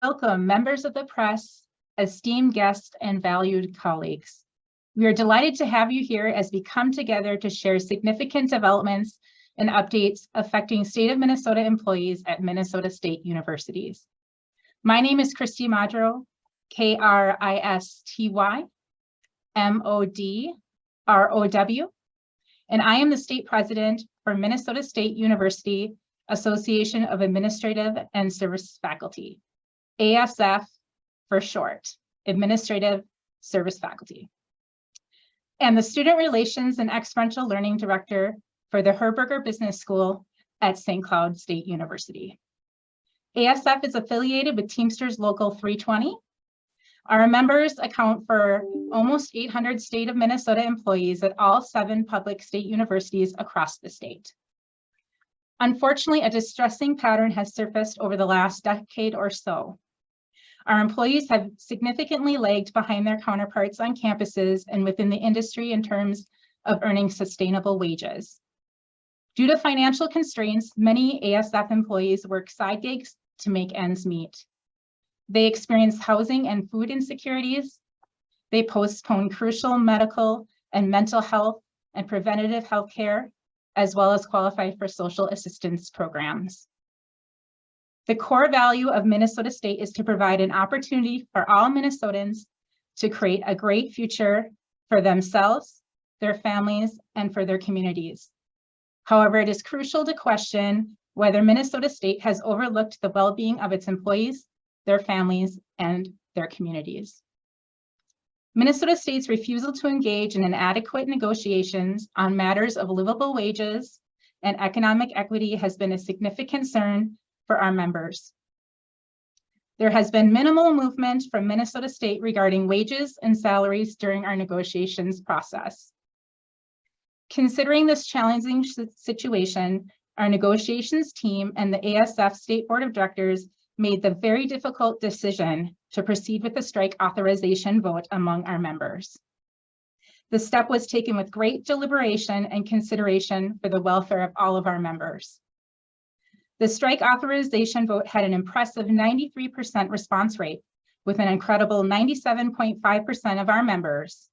welcome members of the press, esteemed guests, and valued colleagues. We are delighted to have you here as we come together to share significant developments and updates affecting state of Minnesota employees at Minnesota State Universities. My name is Christy Modrow, K-R-I-S-T-Y, M-O-D-R-O-W, and I am the state president for Minnesota State University Association of Administrative and Service Faculty, ASF for short, Administrative Service Faculty, and the Student Relations and Experiential Learning Director for the Herberger Business School at St. Cloud State University. ASF is affiliated with Teamsters Local 320. Our members account for almost 800 state of Minnesota employees at all 7 public state universities across the state. Unfortunately, a distressing pattern has surfaced over the last decade or so. Our employees have significantly lagged behind their counterparts on campuses and within the industry in terms of earning sustainable wages. Due to financial constraints, many ASF employees work side gigs to make ends meet. They experience housing and food insecurities. They postpone crucial medical and mental health and preventative health care, as well as qualify for social assistance programs. The core value of Minnesota State is to provide an opportunity for all Minnesotans to create a great future for themselves, their families, and for their communities. However, it is crucial to question whether Minnesota State has overlooked the well-being of its employees, their families, and their communities. Minnesota State's refusal to engage in inadequate negotiations on matters of livable wages and economic equity has been a significant concern for our members. There has been minimal movement from Minnesota State regarding wages and salaries during our negotiations process. Considering this challenging situation, our negotiations team and the ASF State Board of Directors made the very difficult decision to proceed with the strike authorization vote among our members. The step was taken with great deliberation and consideration for the welfare of all of our members. The strike authorization vote had an impressive 93% response rate, with an incredible 97.5% of our members,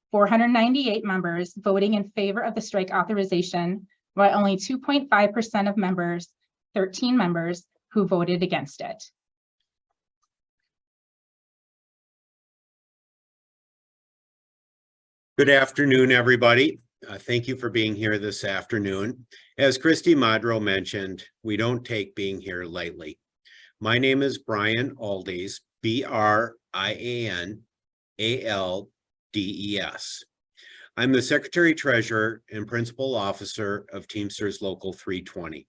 498 members, voting in favor of the strike authorization, while only 2.5% of members, 13 members, who voted against it. Good afternoon, everybody. Thank you for being here this afternoon. As Christy Modrow mentioned, we don't take being here lightly. My name is Brian Aldes, B-R-I-A-N-A-L-D-E-S. I'm the Secretary Treasurer and Principal Officer of Teamsters Local 320.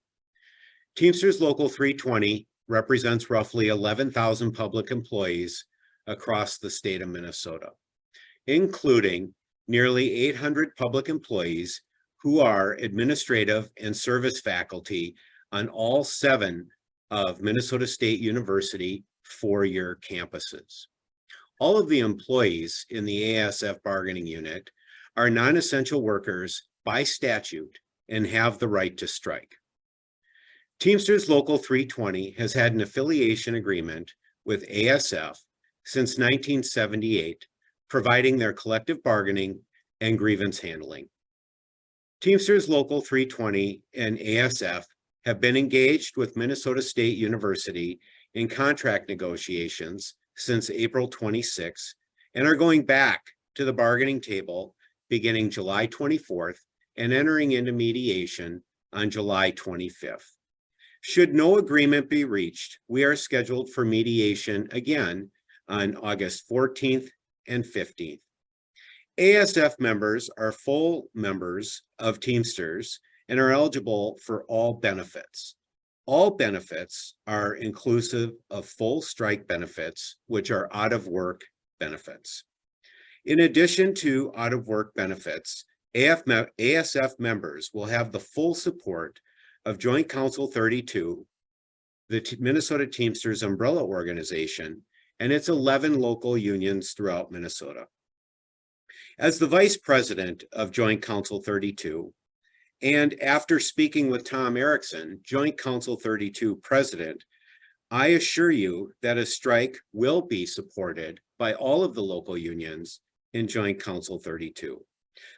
Teamsters Local 320 represents roughly 11,000 public employees across the state of Minnesota, including nearly 800 public employees who are administrative and service faculty on all 7 of Minnesota State University 4-year campuses. All of the employees in the ASF bargaining unit are non-essential workers by statute and have the right to strike. Teamsters Local 320 has had an affiliation agreement with ASF since 1978, providing their collective bargaining and grievance handling. Teamsters Local 320 and ASF have been engaged with Minnesota State University in contract negotiations since April 26 and are going back to the bargaining table beginning July 24th and entering into mediation on July 25th. Should no agreement be reached, we are scheduled for mediation again on August 14th and 15th. ASF members are full members of Teamsters and are eligible for all benefits. All benefits are inclusive of full strike benefits, which are out of work benefits. In addition to out of work benefits, ASF members will have the full support of Joint Council 32, the Minnesota Teamsters umbrella organization, and its 11 local unions throughout Minnesota. As the vice president of Joint Council 32, and after speaking with Tom Erickson, Joint Council 32 president, I assure you that a strike will be supported by all of the local unions in Joint Council 32.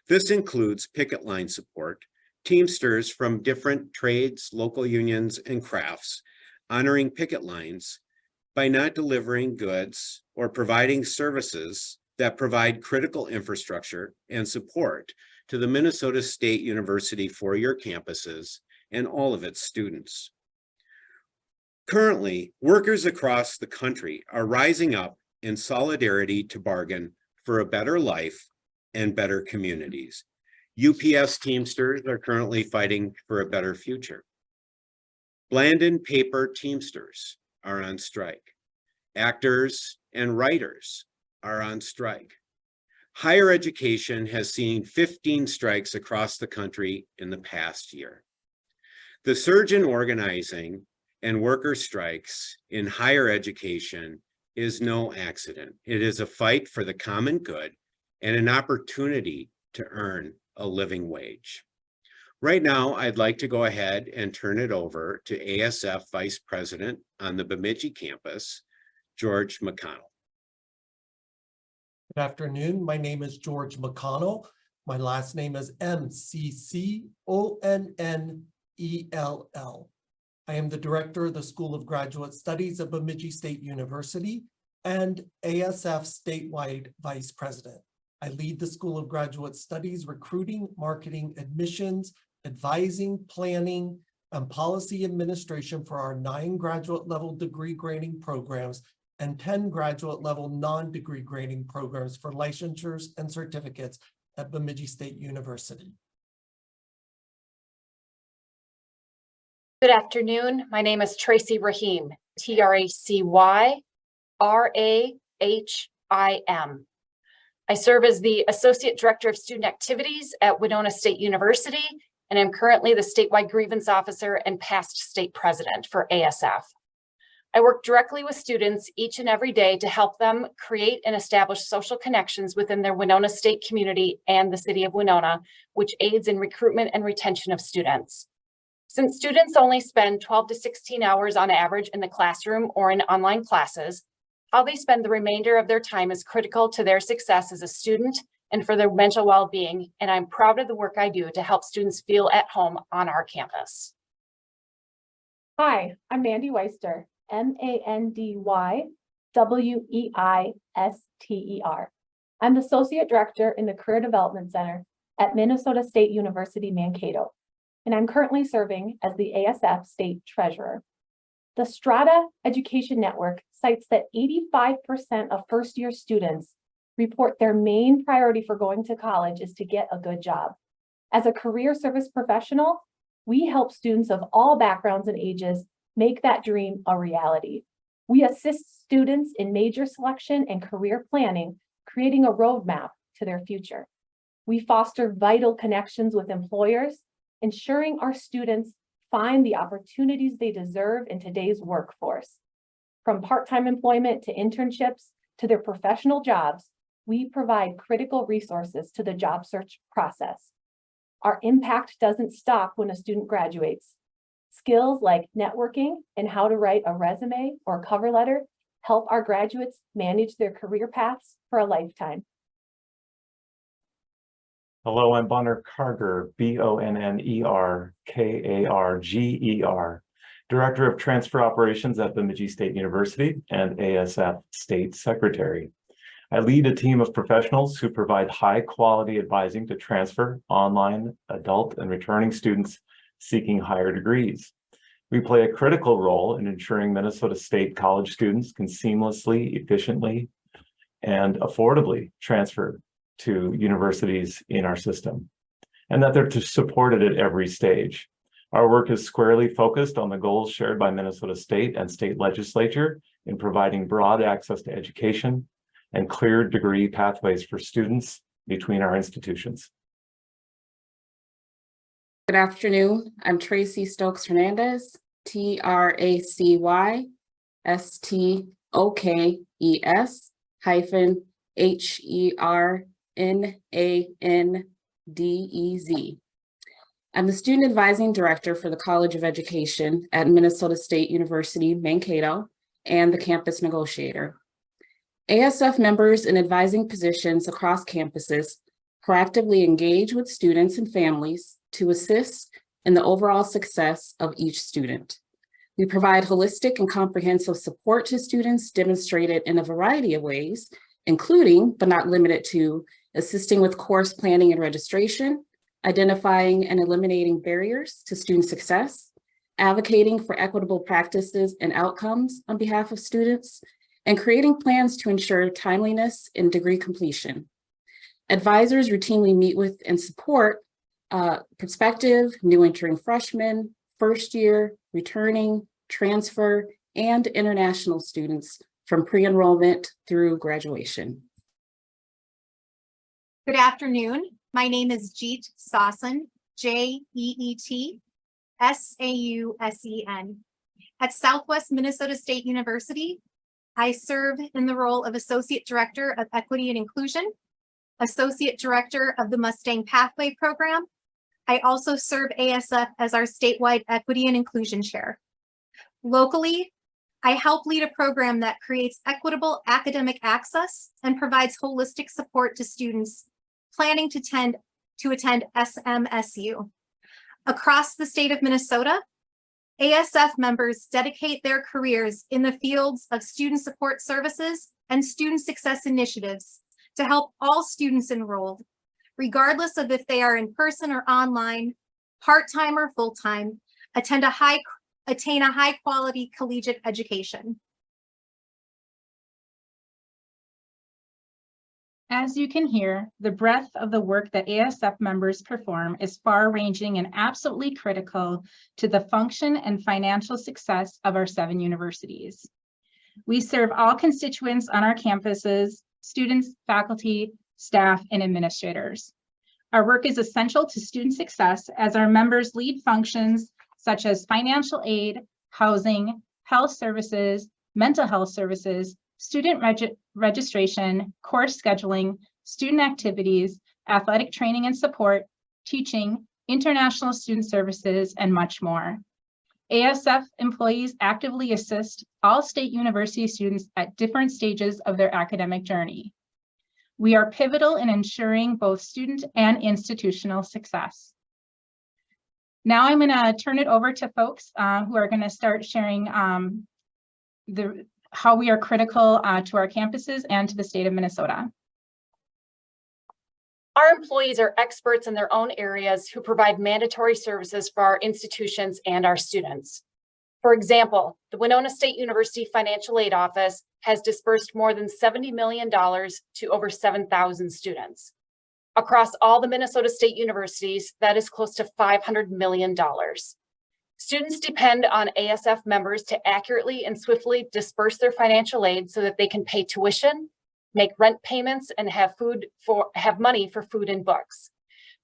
This includes picket line support, Teamsters from different trades, local unions, and crafts honoring picket lines by not delivering goods or providing services that provide critical infrastructure and support to the Minnesota State University four-year campuses and all of its students. Currently, workers across the country are rising up in solidarity to bargain for a better life and better communities. UPS Teamsters are currently fighting for a better future. Blandon Paper Teamsters are on strike. Actors and writers are on strike. Higher education has seen 15 strikes across the country in the past year. The surge in organizing and worker strikes in higher education is no accident. It is a fight for the common good and an opportunity to earn a living wage. Right now, I'd like to go ahead and turn it over to ASF Vice President on the Bemidji campus, George McConnell. Good afternoon. My name is George McConnell. My last name is McConnell. I am the director of the School of Graduate Studies at Bemidji State University and ASF statewide vice president. I lead the School of Graduate Studies recruiting, marketing, admissions, advising, planning, and policy administration for our 9 graduate level degree grading programs and 10 graduate level non-degree grading programs for licensures and certificates at Bemidji State University. Good afternoon. My name is Tracy Rahim, Tracy Rahim. I serve as the Associate Director of Student Activities at Winona State University, and I'm currently the statewide grievance officer and past state president for ASF. I work directly with students each and every day to help them create and establish social connections within their Winona State community and the city of Winona, which aids in recruitment and retention of students. Since students only spend 12 to 16 hours on average in the classroom or in online classes, how they spend the remainder of their time is critical to their success as a student and for their mental well-being, and I'm proud of the work I do to help students feel at home on our campus. Hi, I'm Mandy Weister, MandyWeister. I'm the Associate Director in the Career Development Center at Minnesota State University, Mankato, and I'm currently serving as the ASF State Treasurer. The Strata Education Network cites that 85% of first-year students report their main priority for going to college is to get a good job. As a career service professional, we help students of all backgrounds and ages make that dream a reality. We assist students in major selection and career planning, creating a roadmap to their future. We foster vital connections with employers, ensuring our students find the opportunities they deserve in today's workforce. From part-time employment to internships to their professional jobs, we provide critical resources to the job search process. Our impact doesn't stop when a student graduates. Skills like networking and how to write a resume or cover letter help our graduates manage their career paths for a lifetime. Hello, I'm Bonner Karger, Bonnerkarger, Director of Transfer Operations at Bemidji State University and ASF State Secretary. I lead a team of professionals who provide high-quality advising to transfer, online, adult, and returning students seeking higher degrees. We play a critical role in ensuring Minnesota State college students can seamlessly, efficiently, and affordably transfer to universities in our system, and that they're supported at every stage. Our work is squarely focused on the goals shared by Minnesota State and state legislature in providing broad access to education and clear degree pathways for students between our institutions. Good afternoon. I'm Tracy Stokes Hernandez, TracyStokes-HERNANDEZ. I'm the Student Advising Director for the College of Education at Minnesota State University, Mankato, and the Campus Negotiator. ASF members in advising positions across campuses proactively engage with students and families to assist in the overall success of each student. We provide holistic and comprehensive support to students demonstrated in a variety of ways, including, but not limited to, assisting with course planning and registration, identifying and eliminating barriers to student success, advocating for equitable practices and outcomes on behalf of students, and creating plans to ensure timeliness in degree completion. Advisors routinely meet with and support prospective, new entering freshmen, first year, returning, transfer, and international students from pre-enrollment through graduation. Good afternoon. My name is Jeet Sasan, Jeet Sausen. At Southwest Minnesota State University, I serve in the role of Associate Director of Equity and Inclusion, Associate Director of the Mustang Pathway Program. I also serve ASF as our statewide Equity and Inclusion Chair. Locally, I help lead a program that creates equitable academic access and provides holistic support to students planning to attend SMSU. Across the state of Minnesota, ASF members dedicate their careers in the fields of student support services and student success initiatives to help all students enrolled, regardless of if they are in person or online, part-time or full-time, attain a high-quality collegiate education. As you can hear, the breadth of the work that ASF members perform is far-ranging and absolutely critical to the function and financial success of our 7 universities. We serve all constituents on our campuses, students, faculty, staff, and administrators. Our work is essential to student success as our members lead functions such as financial aid, housing, health services, mental health services, student registration, course scheduling, student activities, athletic training and support, teaching, international student services, and much more. ASF employees actively assist all state university students at different stages of their academic journey. We are pivotal in ensuring both student and institutional success. Now I'm going to turn it over to folks who are going to start sharing how we are critical to our campuses and to the state of Minnesota. Our employees are experts in their own areas who provide mandatory services for our institutions and our students. For example, the Winona State University Financial Aid Office has dispersed more than $70 million to over 7,000 students. Across all the Minnesota State universities, that is close to $500 million. Students depend on ASF members to accurately and swiftly disperse their financial aid so that they can pay tuition, make rent payments, and have money for food and books.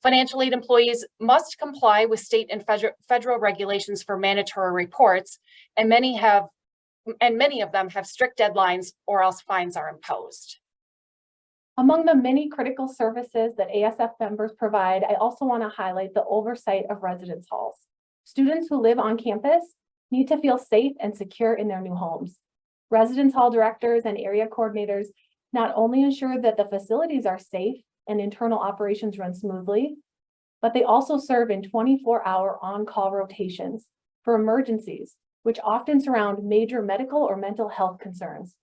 Financial aid employees must comply with state and federal regulations for mandatory reports, and many of them have strict deadlines or else fines are imposed. Among the many critical services that ASF members provide, I also want to highlight the oversight of residence halls. Students who live on campus need to feel safe and secure in their new homes. Residence hall directors and area coordinators not only ensure that the facilities are safe and internal operations run smoothly, but they also serve in 24-hour on-call rotations for emergencies, which often surround major medical or mental health concerns.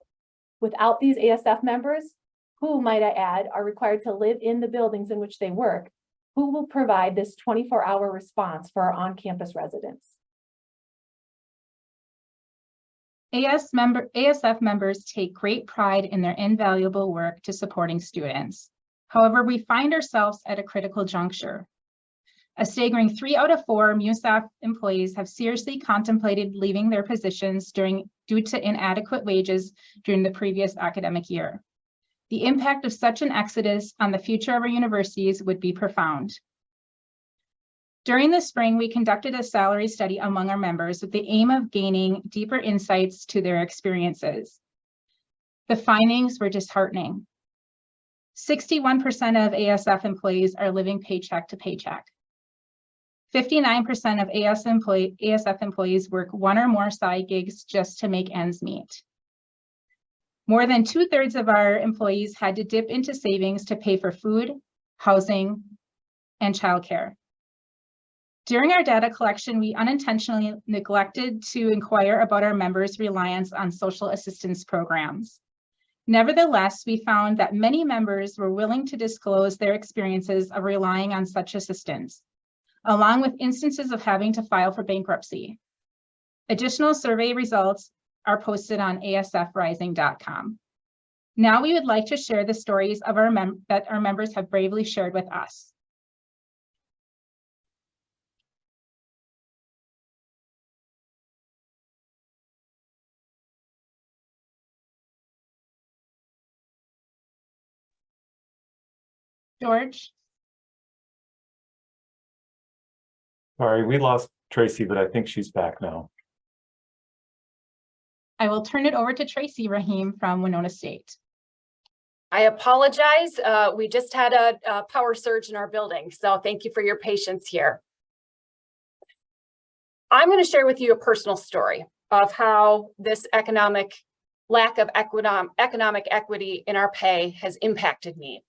Without these ASF members, who, might I add, are required to live in the buildings in which they work, who will provide this 24-hour response for our on-campus residents? ASF members take great pride in their invaluable work to supporting students. However, we find ourselves at a critical juncture. A staggering 3 out of 4 MUSAF employees have seriously contemplated leaving their positions due to inadequate wages during the previous academic year. The impact of such an exodus on the future of our universities would be profound. During the spring, we conducted a salary study among our members with the aim of gaining deeper insights to their experiences. The findings were disheartening. 61% of ASF employees are living paycheck to paycheck. 59% of ASF employees work one or more side gigs just to make ends meet. More than 2/3 of our employees had to dip into savings to pay for food, housing, and childcare. During our data collection, we unintentionally neglected to inquire about our members' reliance on social assistance programs. Nevertheless, we found that many members were willing to disclose their experiences of relying on such assistance, along with instances of having to file for bankruptcy. Additional survey results are posted on asfrising.com. Now we would like to share the stories of that our members have bravely shared with us. George? Sorry, we lost Tracy, but I think she's back now. I will turn it over to Tracy Rahim from Winona State. I apologize. We just had a power surge in our building, so thank you for your patience here. I'm going to share with you a personal story of how this lack of economic equity in our pay has impacted me.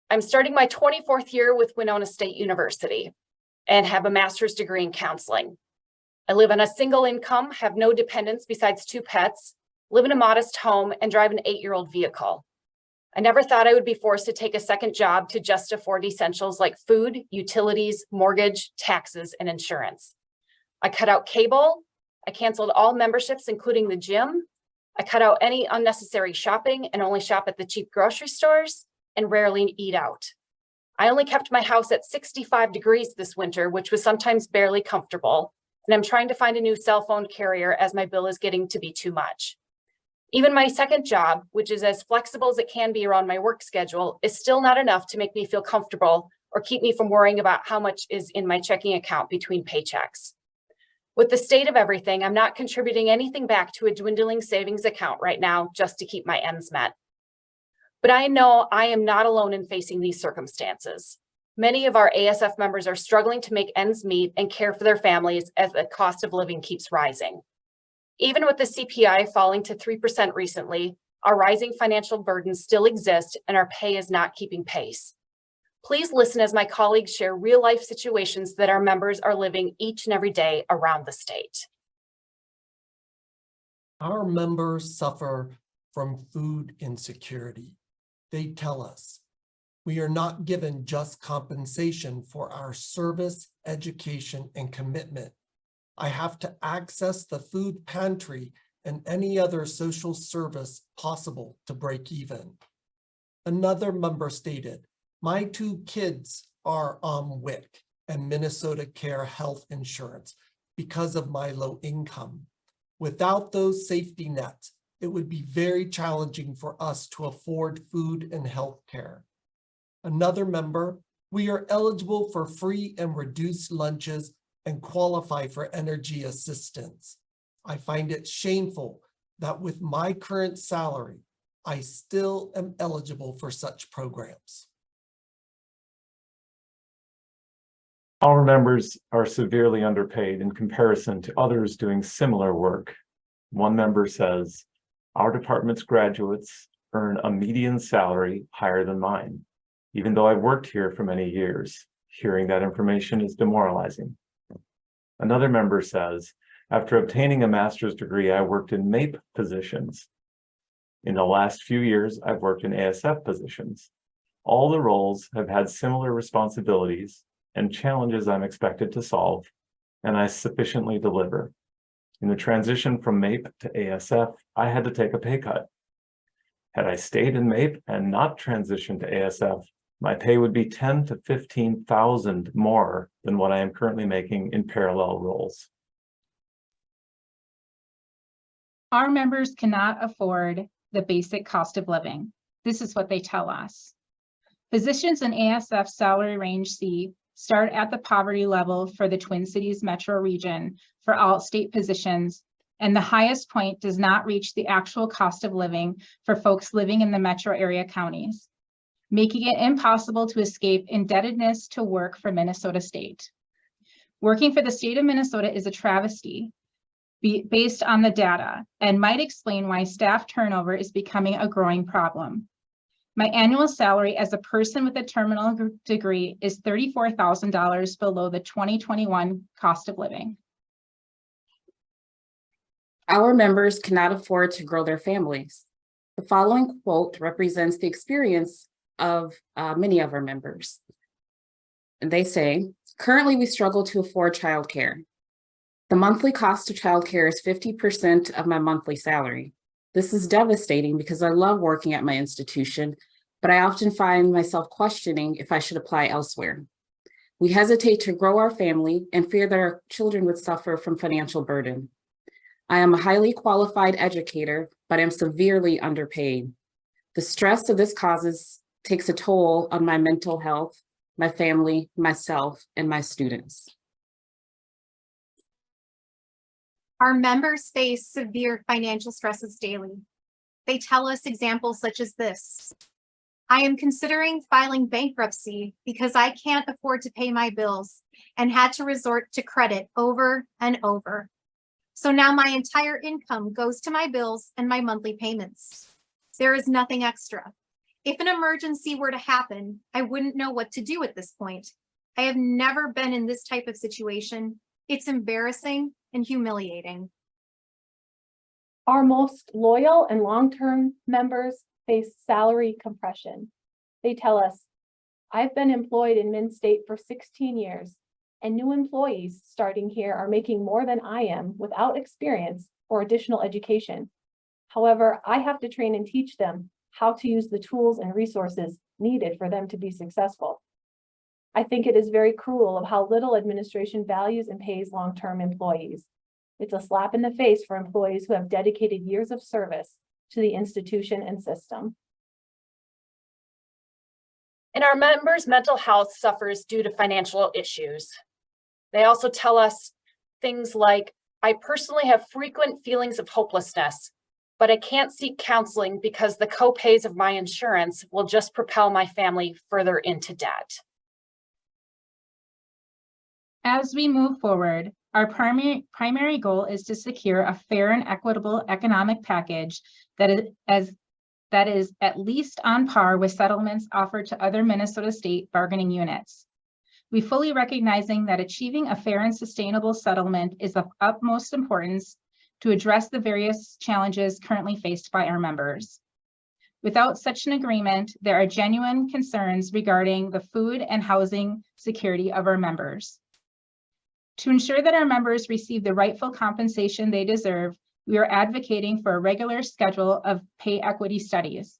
I'm starting my 24th year with Winona State University and have a master's degree in counseling. I live on a single income, have no dependents besides 2 pets, live in a modest home, and drive an 8-year-old vehicle. I never thought I would be forced to take a second job to just afford essentials like food, utilities, mortgage, taxes, and insurance. I cut out cable. I canceled all memberships, including the gym. I cut out any unnecessary shopping and only shop at the cheap grocery stores and rarely eat out. I only kept my house at 65 degrees this winter, which was sometimes barely comfortable. And I'm trying to find a new cell phone carrier as my bill is getting to be too much. Even my second job, which is as flexible as it can be around my work schedule, is still not enough to make me feel comfortable or keep me from worrying about how much is in my checking account between paychecks. With the state of everything, I'm not contributing anything back to a dwindling savings account right now just to keep my ends met. But I know I am not alone in facing these circumstances. Many of our ASF members are struggling to make ends meet and care for their families as the cost of living keeps rising. Even with the CPI falling to 3% recently, our rising financial burdens still exist and our pay is not keeping pace. Please listen as my colleagues share real-life situations that our members are living each and every day around the state. Our members suffer from food insecurity. They tell us, we are not given just compensation for our service, education, and commitment. I have to access the food pantry and any other social service possible to break even. Another member stated, my 2 kids are on WIC and Minnesota Care Health Insurance because of my low income. Without those safety nets, it would be very challenging for us to afford food and health care. Another member, we are eligible for free and reduced lunches and qualify for energy assistance. I find it shameful that with my current salary, I still am eligible for such programs. Our members are severely underpaid in comparison to others doing similar work. One member says, our department's graduates earn a median salary higher than mine, even though I've worked here for many years. Hearing that information is demoralizing. Another member says, after obtaining a master's degree, I worked in MAPE positions. In the last few years, I've worked in ASF positions. All the roles have had similar responsibilities and challenges I'm expected to solve, and I sufficiently deliver. In the transition from MAPE to ASF, I had to take a pay cut. Had I stayed in MAPE and not transitioned to ASF, my pay would be $10,000 to $15,000 more than what I am currently making in parallel roles. Our members cannot afford the basic cost of living. This is what they tell us. Positions in ASF salary range C start at the poverty level for the Twin Cities metro region for all state positions, and the highest point does not reach the actual cost of living for folks living in the metro area counties. making it impossible to escape indebtedness to work for Minnesota State. Working for the state of Minnesota is a travesty based on the data and might explain why staff turnover is becoming a growing problem. My annual salary as a person with a terminal degree is $34,000 below the 2021 cost of living. Our members cannot afford to grow their families. The following quote represents the experience of many of our members. And they say, currently we struggle to afford childcare. The monthly cost of childcare is 50% of my monthly salary. This is devastating because I love working at my institution, but I often find myself questioning if I should apply elsewhere. We hesitate to grow our family and fear that our children would suffer from financial burden. I am a highly qualified educator, but am severely underpaid. The stress of this takes a toll on my mental health, my family, myself, and my students. Our members face severe financial stresses daily. They tell us examples such as this. I am considering filing bankruptcy because I can't afford to pay my bills and had to resort to credit over and over. So now my entire income goes to my bills and my monthly payments. There is nothing extra. If an emergency were to happen, I wouldn't know what to do at this point. I have never been in this type of situation. It's embarrassing and humiliating. Our most loyal and long-term members face salary compression. They tell us, I've been employed in Min-State for 16 years, and new employees starting here are making more than I am without experience or additional education. However, I have to train and teach them how to use the tools and resources needed for them to be successful. I think it is very cruel of how little administration values and pays long-term employees. It's a slap in the face for employees who have dedicated years of service to the institution and system. And our members' mental health suffers due to financial issues. They also tell us things like, I personally have frequent feelings of hopelessness, but I can't seek counseling because the co-pays of my insurance will just propel my family further into debt. As we move forward, our primary goal is to secure a fair and equitable economic package that is at least on par with settlements offered to other Minnesota state bargaining units. We fully recognizing that achieving a fair and sustainable settlement is of utmost importance to address the various challenges currently faced by our members. Without such an agreement, there are genuine concerns regarding the food and housing security of our members. To ensure that our members receive the rightful compensation they deserve, we are advocating for a regular schedule of pay equity studies.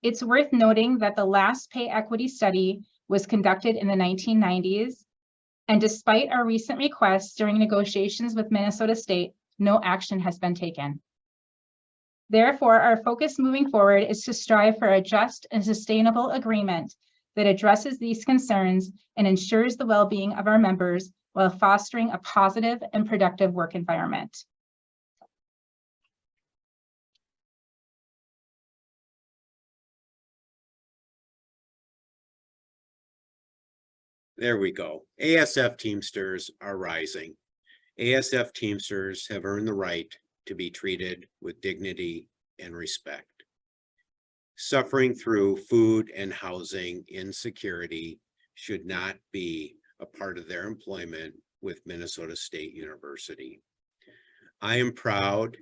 It's worth noting that the last pay equity study was conducted in the 1990s, and despite our recent requests during negotiations with Minnesota State, no action has been taken. Therefore, our focus moving forward is to strive for a just and sustainable agreement that addresses these concerns and ensures the well-being of our members while fostering a positive and productive work environment. There we go. ASF Teamsters are rising. ASF Teamsters have earned the right to be treated with dignity and respect. Suffering through food and housing insecurity should not be a part of their employment with Minnesota State University. I am proud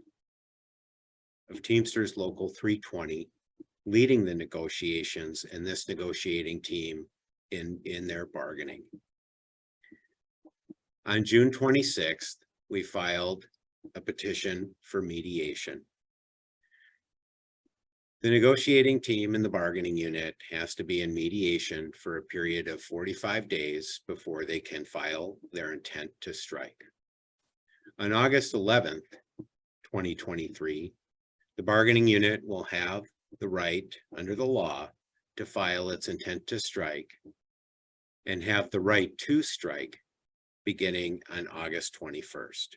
of Teamsters Local 320 leading the negotiations and this negotiating team in their bargaining. On June 26th, we filed a petition for mediation. The negotiating team and the bargaining unit has to be in mediation for a period of 45 days before they can file their intent to strike. On August 11th, 2023, the bargaining unit will have the right under the law to file its intent to strike and have the right to strike beginning on August 21st.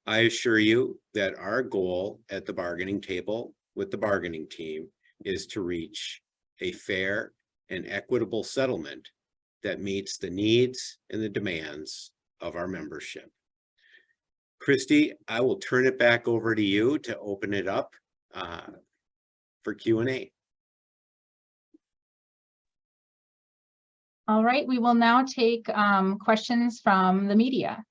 I assure you that our goal at the bargaining table with the bargaining team is to reach a fair and equitable settlement that meets the needs and the demands of our membership. Christy, I will turn it back over to you to open it up for Q&A. All right, we will now take questions from the media.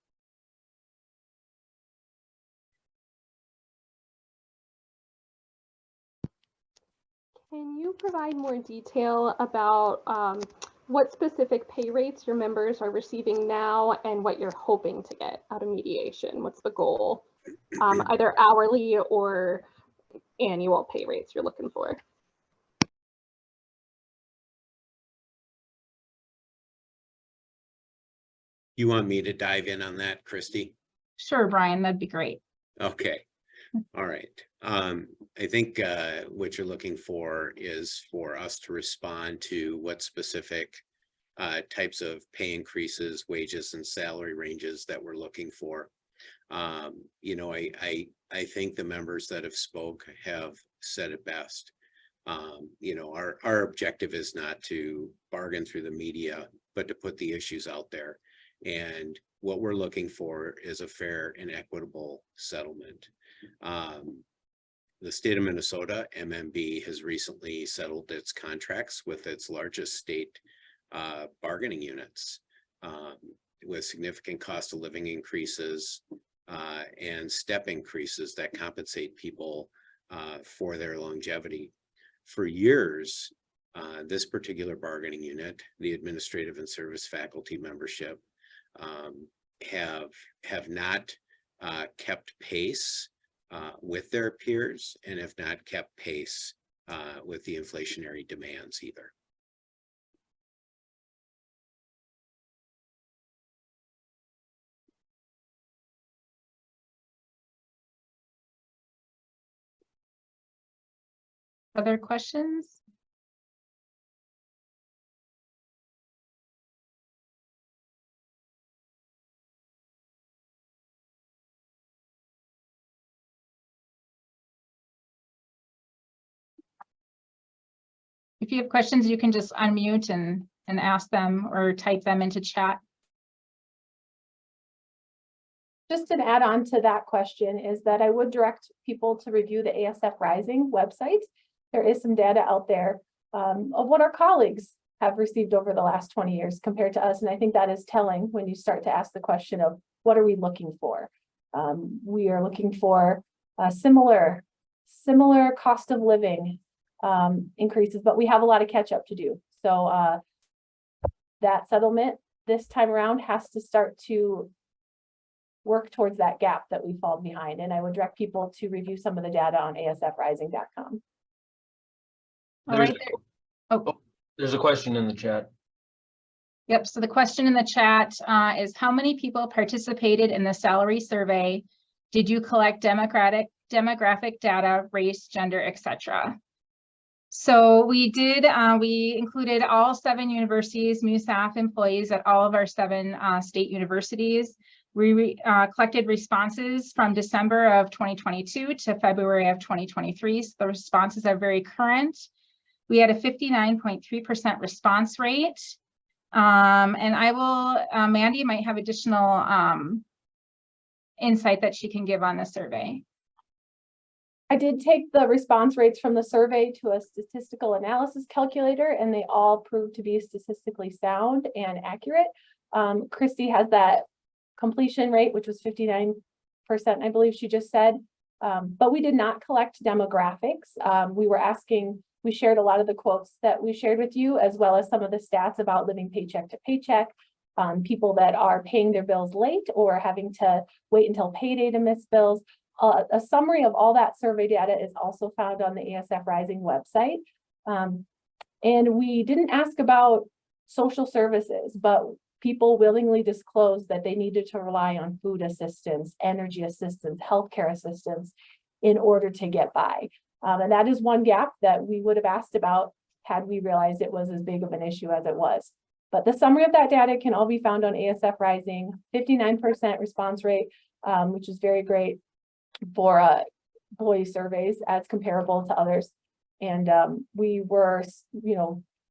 Can you provide more detail about what specific pay rates your members are receiving now and what you're hoping to get out of mediation? What's the goal? Either hourly or annual pay rates you're looking for? You want me to dive in on that, Christy? Sure, Brian, that'd be great. Okay. All right. I think what you're looking for is for us to respond to what specific types of pay increases, wages, and salary ranges that we're looking for. You know, I think the members that have spoke have said it best. You know, our objective is not to bargain through the media, but to put the issues out there. And what we're looking for is a fair and equitable settlement. The state of Minnesota, MMB, has recently settled its contracts with its largest state bargaining units with significant cost of living increases and step increases that compensate people for their longevity. For years, this particular bargaining unit, the administrative and service faculty membership, have not kept pace with their peers and have not kept pace with the inflationary demands either. Other questions? If you have questions, you can just unmute and ask them or type them into chat. Just an add-on to that question is that I would direct people to review the ASF Rising website. There is some data out there of what our colleagues have received over the last 20 years compared to us. And I think that is telling when you start to ask the question of what are we looking for? We are looking for similar cost of living increases, but we have a lot of catch up to do. So that settlement this time around has to start to work towards that gap that we fall behind. And I would direct people to review some of the data on asfrising.com. All right. There's a question in the chat. Yep. So the question in the chat is how many people participated in the salary survey? Did you collect demographic data, race, gender, etc.? So we did, we included all 7 universities, MUSAF employees at all of our 7 state universities. We collected responses from December of 2022 to February of 2023. So the responses are very current. We had a 59.3% response rate. And I will, Mandy might have additional insight that she can give on the survey. I did take the response rates from the survey to a statistical analysis calculator, and they all proved to be statistically sound and accurate. Christy has that completion rate, which was 59%, I believe she just said. But we did not collect demographics. We shared a lot of the quotes that we shared with you, as well as some of the stats about living paycheck to paycheck, people that are paying their bills late or having to wait until payday to miss bills. A summary of all that survey data is also found on the ASF Rising website. And we didn't ask about social services, but people willingly disclosed that they needed to rely on food assistance, energy assistance, healthcare assistance in order to get by. And that is one gap that we would have asked about had we realized it was as big of an issue as it was. But the summary of that data can all be found on ASF Rising, 59% response rate, which is very great for employee surveys as comparable to others. And we were,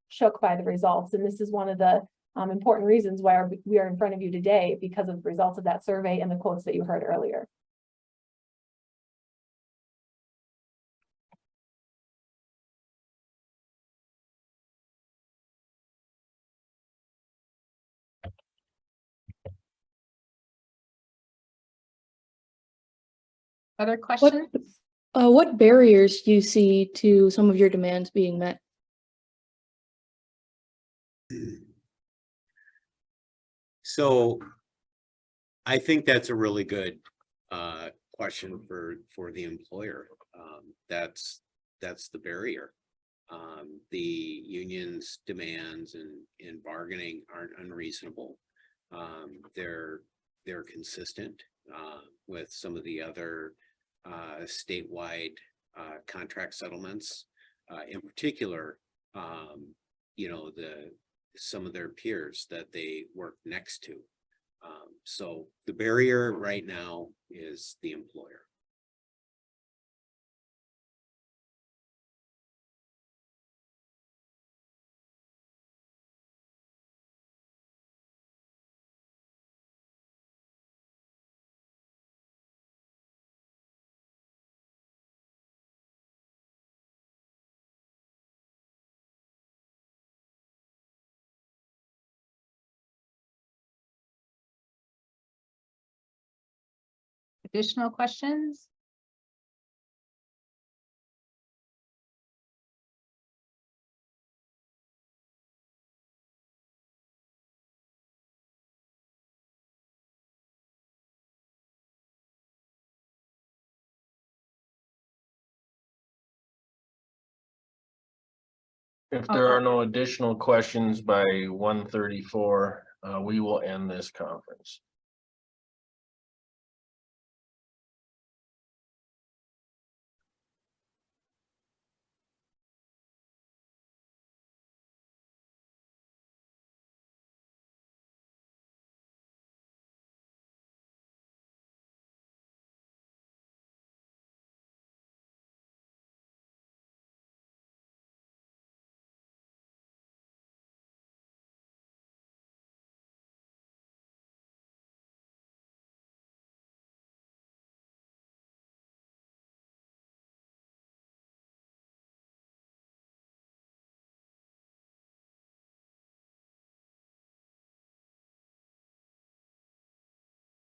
shook by the results. And this is one of the important reasons why we are in front of you today, because of the results of that survey and the quotes that you heard earlier. Other questions? What barriers do you see to some of your demands being met? So I think that's a really good question for the employer. That's the barrier. The union's demands in bargaining aren't unreasonable. They're consistent with some of the other statewide contract settlements. In particular, some of their peers that they work next to. So the barrier right now is the employer. Additional questions? If there are no additional questions by 1:34, we will end this conference.